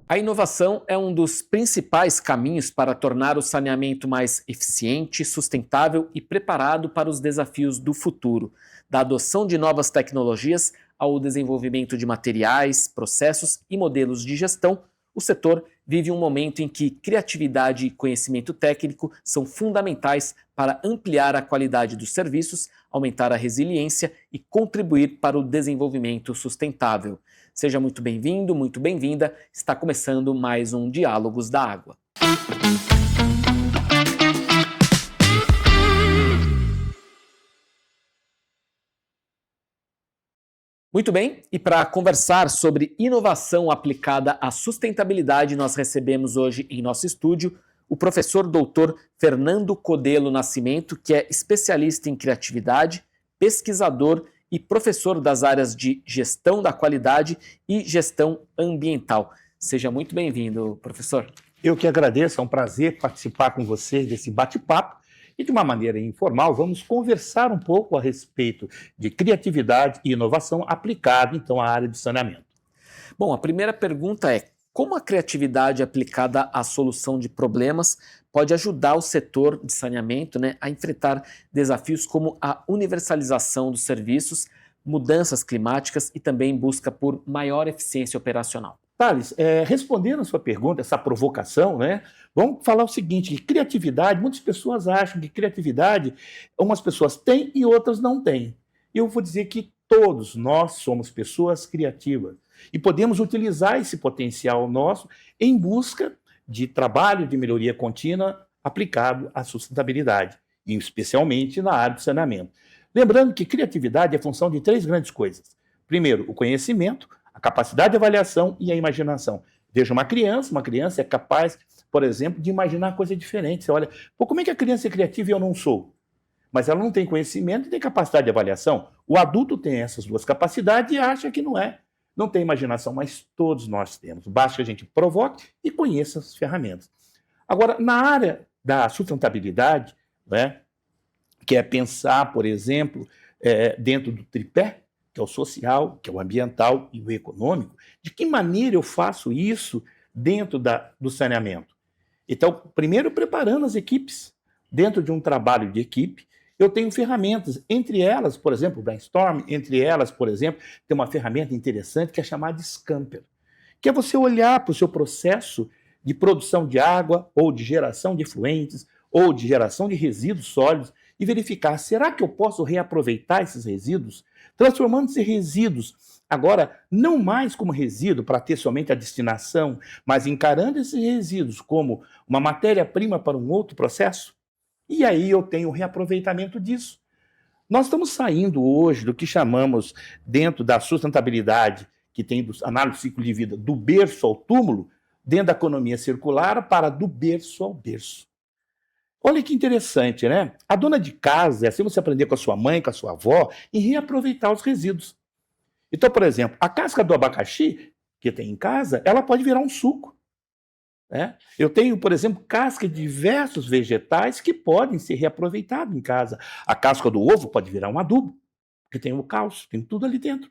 A inovação é um dos principais caminhos para tornar o saneamento mais eficiente, sustentável e preparado para os desafios do futuro, da adoção de novas tecnologias ao desenvolvimento de materiais, processos e modelos de gestão. O setor vive um momento em que criatividade e conhecimento técnico são fundamentais para ampliar a qualidade dos serviços, aumentar a resiliência e contribuir para o desenvolvimento sustentável. Seja muito bem-vindo, muito bem-vinda. Está começando mais um Diálogos da Água. Muito bem, e para conversar sobre inovação aplicada à sustentabilidade, nós recebemos hoje em nosso estúdio o professor doutor Fernando Codelo Nascimento, que é especialista em criatividade, pesquisador e professor das áreas de gestão da qualidade e gestão ambiental. Seja muito bem-vindo, professor. Eu que agradeço, é um prazer participar com vocês desse bate-papo e, de uma maneira informal, vamos conversar um pouco a respeito de criatividade e inovação aplicada, então, à área de saneamento. Bom, a primeira pergunta é: como a criatividade aplicada à solução de problemas pode ajudar o setor de saneamento, a enfrentar desafios como a universalização dos serviços, mudanças climáticas e também busca por maior eficiência operacional? Thales, respondendo a sua pergunta, essa provocação, vamos falar o seguinte: que criatividade, muitas pessoas acham que criatividade umas pessoas têm e outras não têm. Eu vou dizer que todos nós somos pessoas criativas e podemos utilizar esse potencial nosso em busca de trabalho de melhoria contínua aplicado à sustentabilidade, e especialmente na área do saneamento. Lembrando que criatividade é função de três grandes coisas. Primeiro, o conhecimento, a capacidade de avaliação e a imaginação. Veja uma criança é capaz, por exemplo, de imaginar coisa diferente. Você olha, como é que a criança é criativa e eu não sou? Mas ela não tem conhecimento e tem capacidade de avaliação. O adulto tem essas duas capacidades e acha que não é. Não tem imaginação, mas todos nós temos. Basta que a gente provoque e conheça as ferramentas. Agora, na área da sustentabilidade, que é pensar, por exemplo, dentro do tripé, que é o social, que é o ambiental e o econômico, de que maneira eu faço isso dentro do saneamento? Então, primeiro, preparando as equipes. Dentro de um trabalho de equipe, eu tenho ferramentas, entre elas, por exemplo, o Brainstorm, entre elas, por exemplo, tem uma ferramenta interessante que é chamada de Scamper, que é você olhar para o seu processo de produção de água, ou de geração de efluentes, ou de geração de resíduos sólidos, e verificar, será que eu posso reaproveitar esses resíduos, transformando esses resíduos, agora, não mais como resíduo para ter somente a destinação, mas encarando esses resíduos como uma matéria-prima para um outro processo? E aí eu tenho o reaproveitamento disso. Nós estamos saindo hoje do que chamamos, dentro da sustentabilidade, que tem análise do ciclo de vida, do berço ao túmulo, dentro da economia circular, para do berço ao berço. Olha que interessante, A dona de casa, é assim você aprender com a sua mãe, com a sua avó, e reaproveitar os resíduos. Então, por exemplo, a casca do abacaxi que tem em casa, ela pode virar um suco. Eu tenho, por exemplo, casca de diversos vegetais que podem ser reaproveitados em casa. A casca do ovo pode virar um adubo, porque tem o cálcio, tem tudo ali dentro.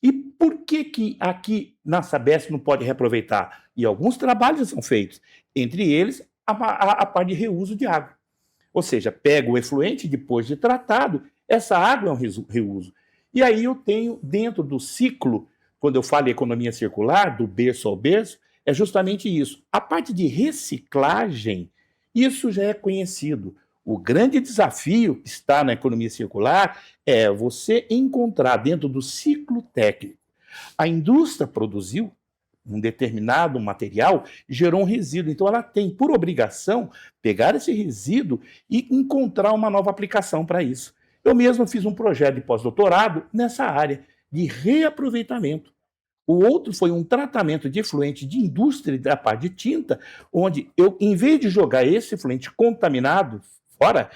E por que aqui na Sabesp não pode reaproveitar? E alguns trabalhos são feitos, entre eles a parte de reuso de água. Ou seja, pega o efluente, depois de tratado, essa água é um reuso. E aí eu tenho, dentro do ciclo, quando eu falo em economia circular, do berço ao berço, é justamente isso. A parte de reciclagem, isso já é conhecido. O grande desafio que está na economia circular é você encontrar dentro do ciclo técnico. A indústria produziu um determinado material, gerou um resíduo. Então ela tem, por obrigação, pegar esse resíduo e encontrar uma nova aplicação para isso. Eu mesmo fiz um projeto de pós-doutorado nessa área de reaproveitamento. O outro foi um tratamento de efluente de indústria da parte de tinta, onde eu, em vez de jogar esse efluente contaminado fora,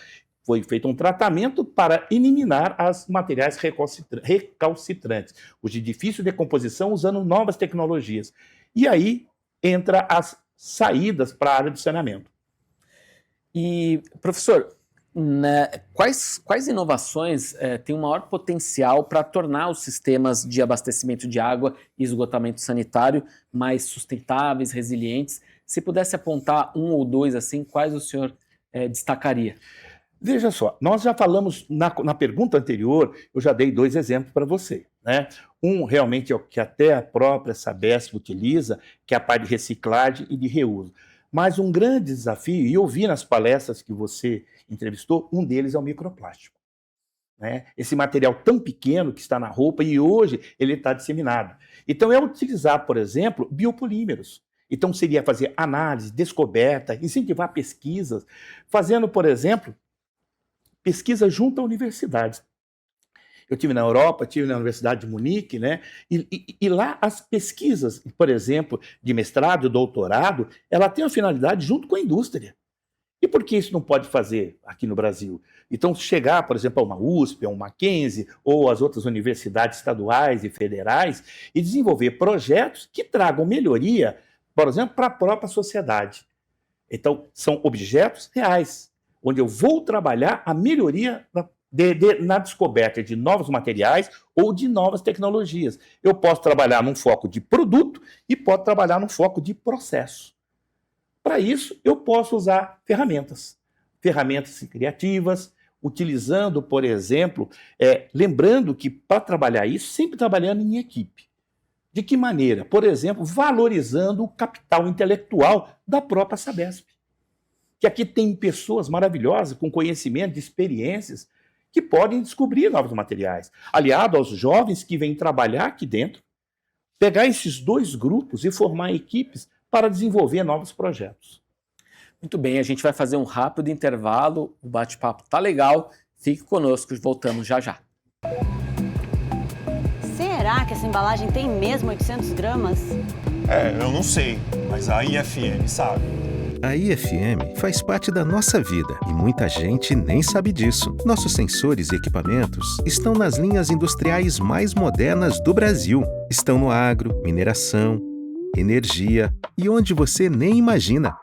foi feito um tratamento para eliminar os materiais recalcitrantes, os de difícil decomposição, usando novas tecnologias. E aí entra as saídas para a área do saneamento. E, professor, Né, quais inovações têm o maior potencial para tornar os sistemas de abastecimento de água e esgotamento sanitário mais sustentáveis, resilientes? Se pudesse apontar um ou dois, assim, quais o senhor destacaria? Veja só, nós já falamos na pergunta anterior, eu já dei 2 exemplos para você, né? Um realmente é o que até a própria Sabesp utiliza, que é a parte de reciclagem e de reuso. Mas um grande desafio, e eu vi nas palestras que você entrevistou, um deles é o microplástico, né? Esse material tão pequeno que está na roupa e hoje ele está disseminado. Então é utilizar, por exemplo, biopolímeros. Então seria fazer análise, descoberta, incentivar pesquisas, fazendo, por exemplo, pesquisa junto a universidades. Eu tive na Europa, tive na Universidade de Munique, né? E lá as pesquisas, por exemplo, de mestrado, doutorado, ela tem a finalidade junto com a indústria. E por que isso não pode fazer aqui no Brasil? Então, chegar, por exemplo, a uma USP, a uma Mackenzie, ou as outras universidades estaduais e federais, e desenvolver projetos que tragam melhoria, por exemplo, para a própria sociedade. Então, são objetos reais, onde eu vou trabalhar a melhoria na descoberta de novos materiais ou de novas tecnologias. Eu posso trabalhar num foco de produto e posso trabalhar num foco de processo. Para isso, eu posso usar ferramentas criativas, utilizando, por exemplo, lembrando que para trabalhar isso, sempre trabalhando em equipe. De que maneira? Por exemplo, valorizando o capital intelectual da própria Sabesp. Que aqui tem pessoas maravilhosas, com conhecimento, de experiências, que podem descobrir novos materiais. Aliado aos jovens que vêm trabalhar aqui dentro, pegar esses 2 grupos e formar equipes para desenvolver novos projetos. Muito bem, a gente vai fazer um rápido intervalo, o bate-papo tá legal, fique conosco, voltamos já já. Será que essa embalagem tem mesmo 800 gramas? Eu não sei, mas a IFM sabe. A IFM faz parte da nossa vida e muita gente nem sabe disso. Nossos sensores e equipamentos estão nas linhas industriais mais modernas do Brasil. Estão no agro, mineração, energia e onde você nem imagina.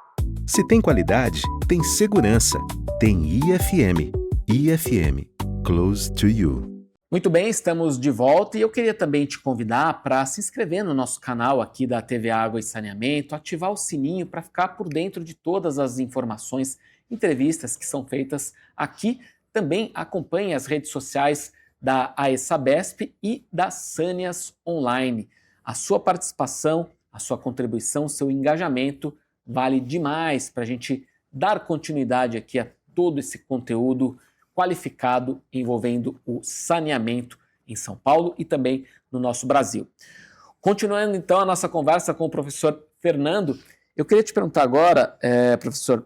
Se tem qualidade, tem segurança. Tem IFM. IFM. Close to you. Muito bem, estamos de volta e eu queria também te convidar para se inscrever no nosso canal aqui da TV Água e Saneamento, ativar o sininho para ficar por dentro de todas as informações, entrevistas que são feitas aqui. Também acompanhe as redes sociais da AESABESP e da Sanias Online. A sua participação, a sua contribuição, o seu engajamento vale demais para a gente dar continuidade aqui a todo esse conteúdo qualificado envolvendo o saneamento em São Paulo e também no nosso Brasil. Continuando então a nossa conversa com o professor Fernando, eu queria te perguntar agora, professor,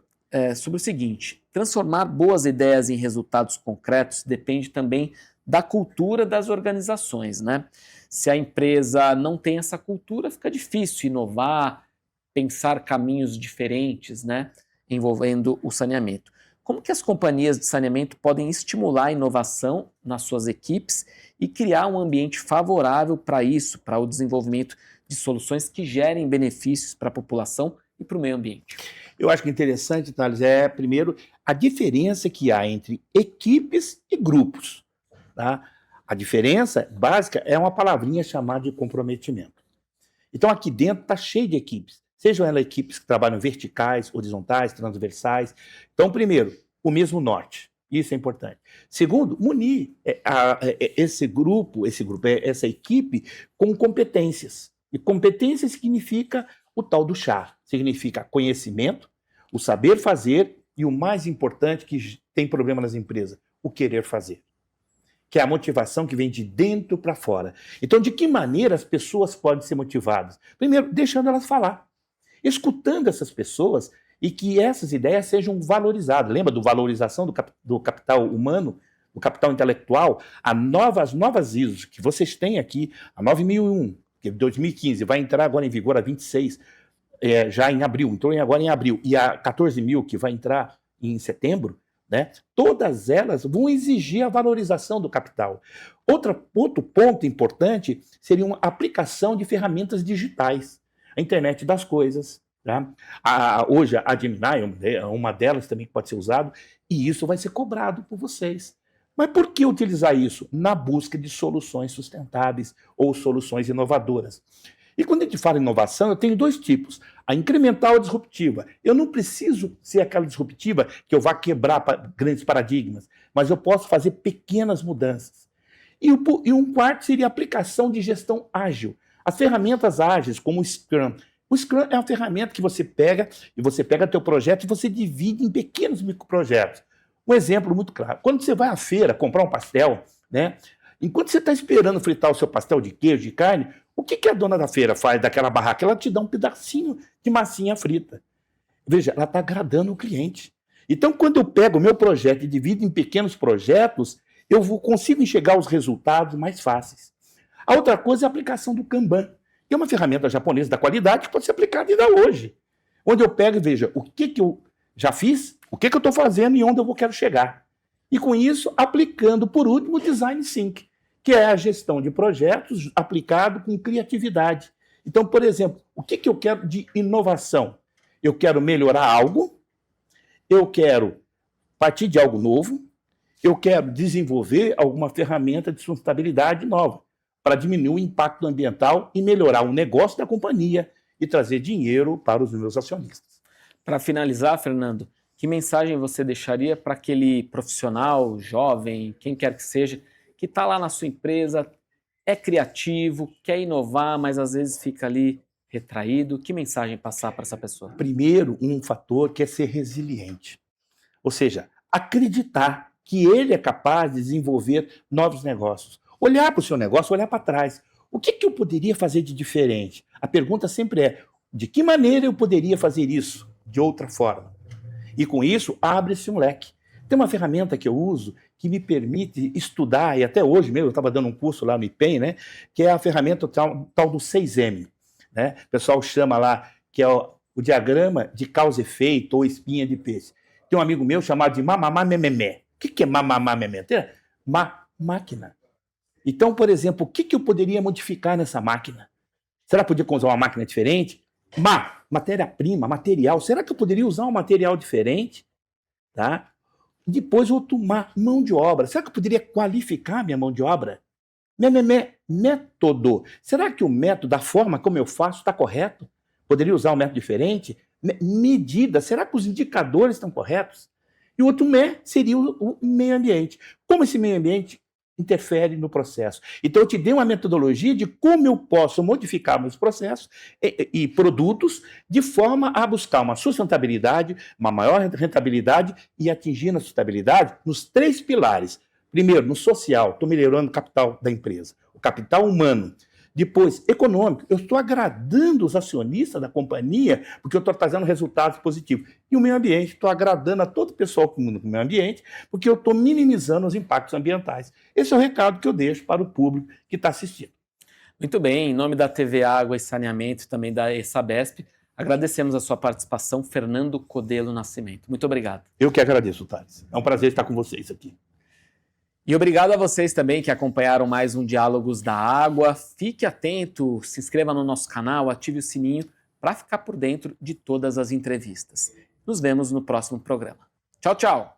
sobre o seguinte: transformar boas ideias em resultados concretos depende também da cultura das organizações, né? Se a empresa não tem essa cultura, fica difícil inovar, pensar caminhos diferentes, né, envolvendo o saneamento. Como que as companhias de saneamento podem estimular a inovação nas suas equipes e criar um ambiente favorável para isso, para o desenvolvimento de soluções que gerem benefícios para a população e para o meio ambiente? Eu acho que interessante, Thales, primeiro, a diferença que há entre equipes e grupos. Tá? A diferença básica é uma palavrinha chamada de comprometimento. Então, aqui dentro está cheio de equipes. Sejam elas equipes que trabalham verticais, horizontais, transversais. Então, primeiro, o mesmo norte. Isso é importante. Segundo, munir essa equipe com competências. E competência significa o tal do chá. Significa conhecimento, o saber fazer e o mais importante que tem problema nas empresas, o querer fazer. Que é a motivação que vem de dentro para fora. Então, de que maneira as pessoas podem ser motivadas? Primeiro, deixando elas falar. Escutando essas pessoas e que essas ideias sejam valorizadas. Lembra do valorização do capital humano, do capital intelectual? As novas ISOs que vocês têm aqui, a 9001, que é de 2015, vai entrar agora em vigor a 26, já em abril, entrou agora em abril, e a 14.000, que vai entrar em setembro, né? Todas elas vão exigir a valorização do capital. Outro ponto importante seria uma aplicação de ferramentas digitais. A internet das coisas, Tá? Hoje a Gemini é uma delas também que pode ser usado, e isso vai ser cobrado por vocês. Mas por que utilizar isso? Na busca de soluções sustentáveis ou soluções inovadoras. E quando a gente fala em inovação, eu tenho dois tipos. A incremental e a disruptiva. Eu não preciso ser aquela disruptiva que eu vá quebrar grandes paradigmas, mas eu posso fazer pequenas mudanças. E um quarto seria a aplicação de gestão ágil. As ferramentas ágeis, como o Scrum. O Scrum é uma ferramenta que você pega teu projeto e você divide em pequenos microprojetos. Um exemplo muito claro. Quando você vai à feira comprar um pastel, né? Enquanto você está esperando fritar o seu pastel de queijo, de carne, o que a dona da feira faz daquela barraca? Ela te dá um pedacinho de massinha frita. Veja, ela está agradando o cliente. Então, quando eu pego o meu projeto e divido em pequenos projetos, eu consigo enxergar os resultados mais fáceis. A outra coisa é a aplicação do Kanban, que é uma ferramenta japonesa da qualidade que pode ser aplicada ainda hoje. Onde eu pego e veja o que eu já fiz, o que eu estou fazendo e onde eu quero chegar. E com isso, aplicando, por último, o Design Thinking, que é a gestão de projetos aplicado com criatividade. Então, por exemplo, o que eu quero de inovação? Eu quero melhorar algo, eu quero partir de algo novo, eu quero desenvolver alguma ferramenta de sustentabilidade nova para diminuir o impacto ambiental e melhorar o negócio da companhia e trazer dinheiro para os meus acionistas. Para finalizar, Fernando, que mensagem você deixaria para aquele profissional, jovem, quem quer que seja, que está lá na sua empresa, é criativo, quer inovar, mas às vezes fica ali retraído? Que mensagem passar para essa pessoa? Primeiro, um fator que é ser resiliente. Ou seja, acreditar que ele é capaz de desenvolver novos negócios. Olhar para o seu negócio, olhar para trás. O que eu poderia fazer de diferente? A pergunta sempre é, de que maneira eu poderia fazer isso de outra forma? E com isso, abre-se um leque. Tem uma ferramenta que eu uso que me permite estudar, e até hoje mesmo, eu estava dando um curso lá no IPEM, né, que é a ferramenta tal do 6M. Né? O pessoal chama lá, que é o diagrama de causa e efeito ou espinha de peixe. Tem um amigo meu chamado de mamamamememé. O que é mamamamemé? Máquina. Então, por exemplo, o que eu poderia modificar nessa máquina? Será que eu podia usar uma máquina diferente? Matéria-prima, material. Será que eu poderia usar um material diferente? Tá? Depois, outro mão de obra. Será que eu poderia qualificar minha mão de obra? Método. Será que o método, da forma como eu faço, está correto? Poderia usar um método diferente? Medida. Será que os indicadores estão corretos? E o outro seria o meio ambiente. Como esse meio ambiente interfere no processo? Então, eu te dei uma metodologia de como eu posso modificar meus processos e produtos de forma a buscar uma sustentabilidade, uma maior rentabilidade e atingir a sustentabilidade nos 3 pilares. Primeiro, no social, estou melhorando o capital da empresa, o capital humano. Depois, econômico, eu estou agradando os acionistas da companhia porque eu estou trazendo resultados positivos. E o meio ambiente, estou agradando a todo o pessoal no meio ambiente porque eu estou minimizando os impactos ambientais. Esse é o recado que eu deixo para o público que está assistindo. Muito bem, em nome da TV Água e Saneamento e também da ESABESP, agradecemos a sua participação, Fernando Codelo Nascimento. Muito obrigado. Eu que agradeço, Thales. É um prazer estar com vocês aqui. E obrigado a vocês também que acompanharam mais um Diálogos da Água. Fique atento, se inscreva no nosso canal, ative o sininho para ficar por dentro de todas as entrevistas. Nos vemos no próximo programa. Tchau, tchau!